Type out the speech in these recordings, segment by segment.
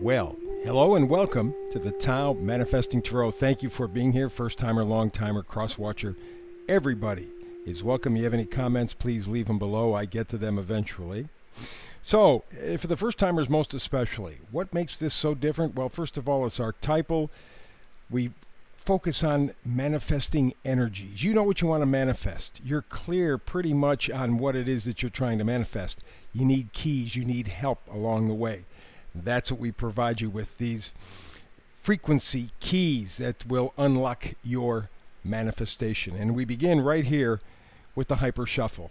Well, hello and welcome to the Tao Manifesting Tarot. Thank you for being here, first timer, long timer, cross watcher. Everybody is welcome. You have any comments, please leave them below. I get to them eventually. So, for the first timers most especially, what makes this so different? Well, first of all, it's archetypal. We focus on manifesting energies. You know what you want to manifest. You're clear pretty much on what it is that you're trying to manifest. You need keys. You need help along the way. That's what we provide you with, these frequency keys that will unlock your manifestation. And we begin right here with the Hyper Shuffle.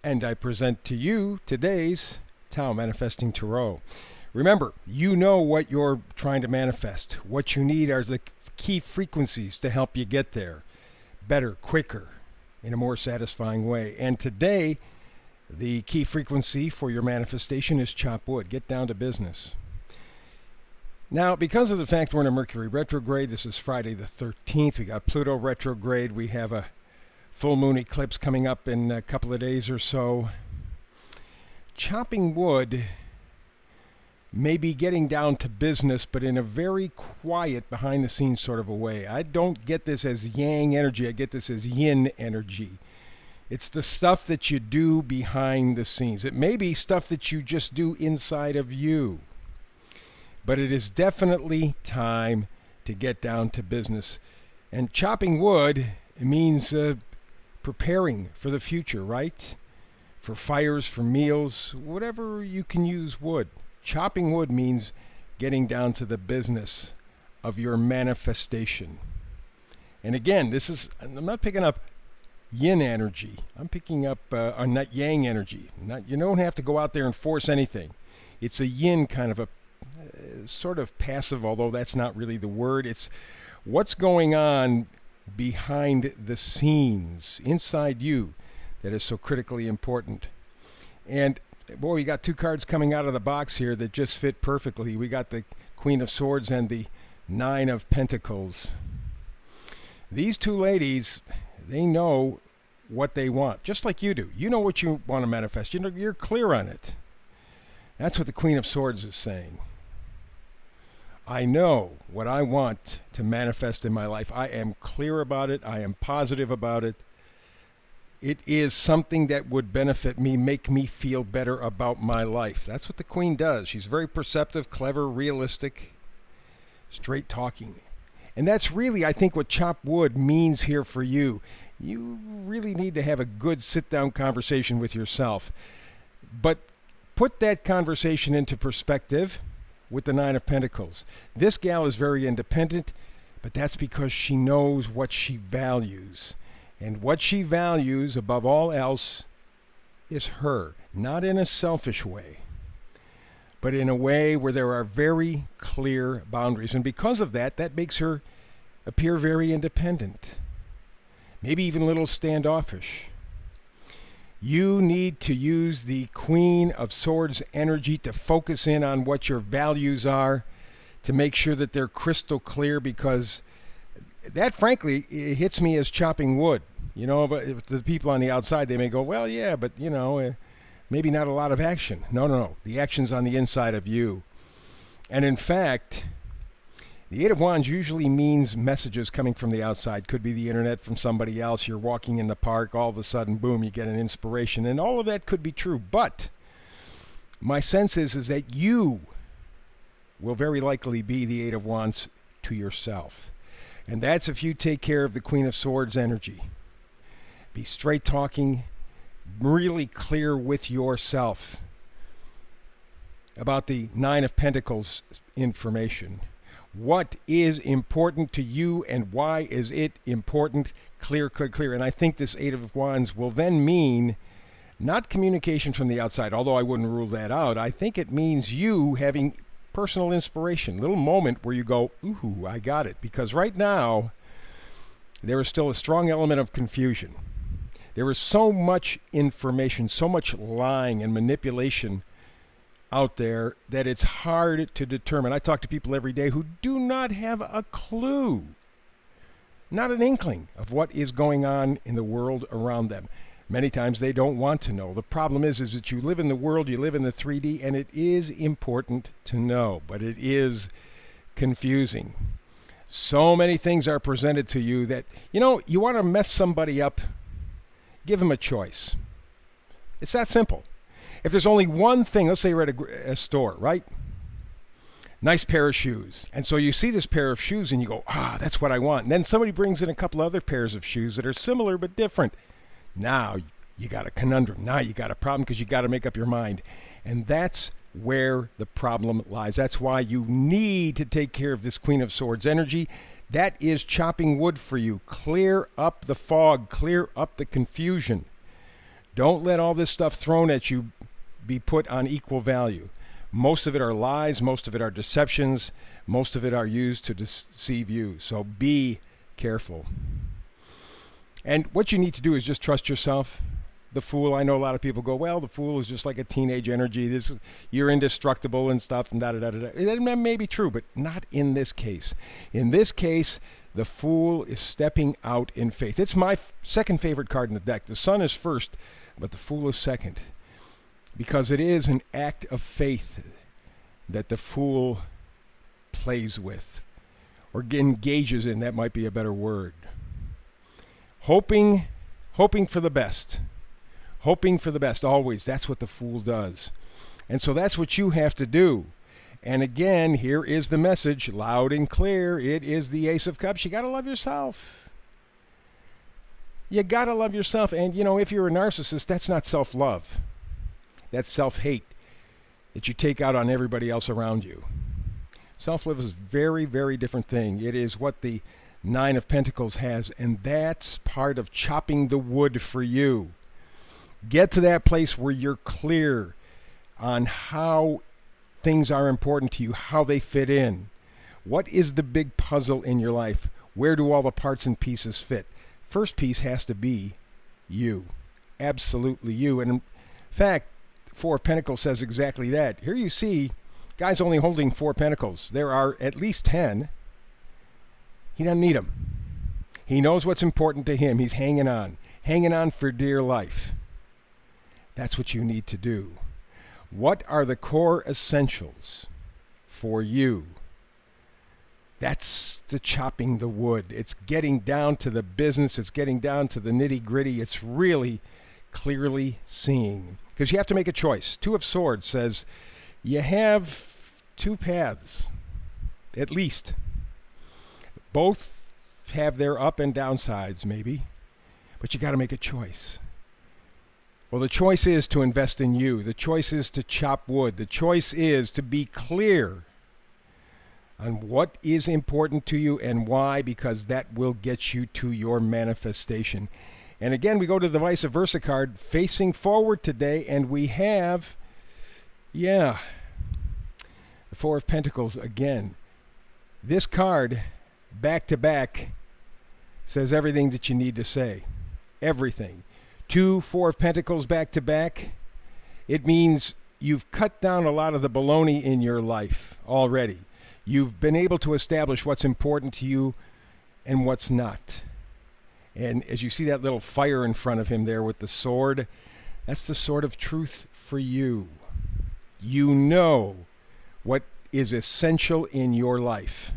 And I present to you today's Tao Manifesting Tarot. Remember, you know what you're trying to manifest. What you need are the key frequencies to help you get there better, quicker, in a more satisfying way. And today, the key frequency for your manifestation is chop wood. Get down to business. Now, because of the fact we're in a Mercury retrograde, this is Friday the 13th. We got Pluto retrograde. We have a full moon eclipse coming up in a couple of days or so. Chopping wood may be getting down to business, but in a very quiet, behind-the-scenes sort of a way. I don't get this as yang energy. I get this as yin energy. It's the stuff that you do behind the scenes. It may be stuff that you just do inside of you. But it is definitely time to get down to business. And chopping wood means preparing for the future, right? For fires, for meals, whatever you can use wood. Chopping wood means getting down to the business of your manifestation. And again, I'm not picking up yin energy. I'm picking up not yang energy. You don't have to go out there and force anything. It's a yin kind of a sort of passive, although that's not really the word. It's what's going on behind the scenes inside you that is so critically important. And boy, we got two cards coming out of the box here that just fit perfectly. We got the Queen of Swords and the Nine of Pentacles. These two ladies, they know what they want, just like you do. You know what you want to manifest. You're clear on it. That's what the Queen of Swords is saying. I know what I want to manifest in my life. I am clear about it. I am positive about it. It is something that would benefit me, make me feel better about my life. That's what the Queen does. She's very perceptive, clever, realistic, straight talking. And that's really, I think, what chop wood means here for you. You really need to have a good sit-down conversation with yourself. But put that conversation into perspective with the Nine of Pentacles. This gal is very independent, but that's because she knows what she values. And what she values above all else is her, not in a selfish way, but in a way where there are very clear boundaries. And because of that, that makes her appear very independent, maybe even a little standoffish. You need to use the Queen of Swords energy to focus in on what your values are, to make sure that they're crystal clear, because that, frankly, it hits me as chopping wood. But the people on the outside, they may go, well, yeah, but, maybe not a lot of action. No. The action's on the inside of you. And in fact, the Eight of Wands usually means messages coming from the outside. Could be the internet, from somebody else. You're walking in the park, all of a sudden, boom, you get an inspiration. And all of that could be true. But my sense is that you will very likely be the Eight of Wands to yourself. And that's if you take care of the Queen of Swords energy. Be straight talking, really clear with yourself about the Nine of Pentacles information. What is important to you and why is it important? Clear. And I think this Eight of Wands will then mean not communication from the outside, although I wouldn't rule that out. I think it means you having personal inspiration, little moment where you go, ooh, I got it. Because right now, there is still a strong element of confusion. There is so much information, so much lying and manipulation out there that it's hard to determine. I talk to people every day who do not have a clue, not an inkling of what is going on in the world around them. Many times they don't want to know. The problem is that you live in the world, you live in the 3D, and it is important to know, but it is confusing. So many things are presented to you that, you want to mess somebody up, give them a choice. It's that simple. If there's only one thing, let's say you're at a store, right? Nice pair of shoes. And so you see this pair of shoes and you go, that's what I want. And then somebody brings in a couple other pairs of shoes that are similar but different. Now you got a conundrum. Now you got a problem because you got to make up your mind. And that's where the problem lies. That's why you need to take care of this Queen of Swords energy. That is chopping wood for you. Clear up the fog. Clear up the confusion. Don't let all this stuff thrown at you be put on equal value. Most of it are lies. Most of it are deceptions. Most of it are used to deceive you. So be careful. And what you need to do is just trust yourself. The Fool, I know a lot of people go, well, the Fool is just like a teenage energy. You're indestructible and stuff and da-da-da-da-da. That may be true, but not in this case. In this case, the Fool is stepping out in faith. It's my second favorite card in the deck. The Sun is first, but the Fool is second. Because it is an act of faith that the Fool plays with, or engages in. That might be a better word. Hoping for the best. Hoping for the best, always. That's what the Fool does. And so that's what you have to do. And again, here is the message, loud and clear. It is the Ace of Cups. You got to love yourself. You got to love yourself. And, if you're a narcissist, that's not self-love. That's self-hate that you take out on everybody else around you. Self-love is a very, very different thing. It is what the Nine of Pentacles has, and that's part of chopping the wood for you. Get to that place where you're clear on how things are important to you, how they fit in. What is the big puzzle in your life? Where do all the parts and pieces fit? First piece has to be you. Absolutely you. And in fact, Four of Pentacles says exactly that. Here you see, guy's only holding 4 pentacles. There are at least 10. He doesn't need them. He knows what's important to him. He's hanging on for dear life. That's what you need to do. What are the core essentials for you? That's the chopping the wood. It's getting down to the business. It's getting down to the nitty-gritty. It's really clearly seeing. Because you have to make a choice. Two of Swords says you have 2 paths, at least. Both have their up and down sides, maybe. But you got to make a choice. Well, the choice is to invest in you. The choice is to chop wood. The choice is to be clear on what is important to you and why, because that will get you to your manifestation. And again, we go to the vice versa card, facing forward today, and we have, the Four of Pentacles again. This card, back to back, says everything that you need to say. Everything. 2 Four of Pentacles back to back. It means you've cut down a lot of the baloney in your life already. You've been able to establish what's important to you and what's not. And as you see that little fire in front of him there with the sword, that's the sword of truth for you. You know what is essential in your life.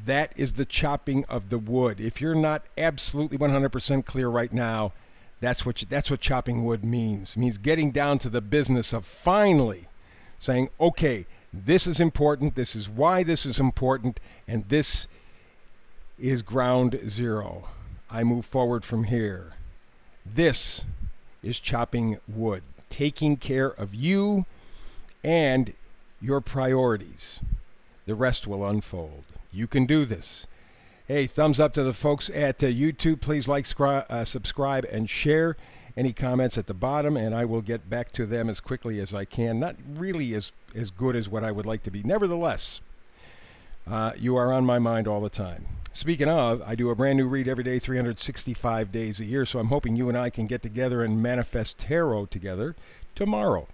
That is the chopping of the wood. If you're not absolutely 100% clear right now, that's what chopping wood means. It means getting down to the business of finally saying, okay, this is important, this is why this is important, and this is ground zero. I move forward from here. This is chopping wood, taking care of you and your priorities. The rest will unfold. You can do this. Hey, thumbs up to the folks at YouTube. Please like, subscribe, and share. Any comments at the bottom, and I will get back to them as quickly as I can. Not really as good as what I would like to be. Nevertheless, you are on my mind all the time. Speaking of, I do a brand new read every day, 365 days a year, so I'm hoping you and I can get together and manifest tarot together tomorrow.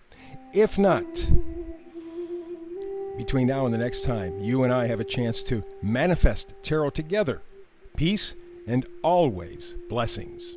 If not, between now and the next time, you and I have a chance to manifest tarot together. Peace and always blessings.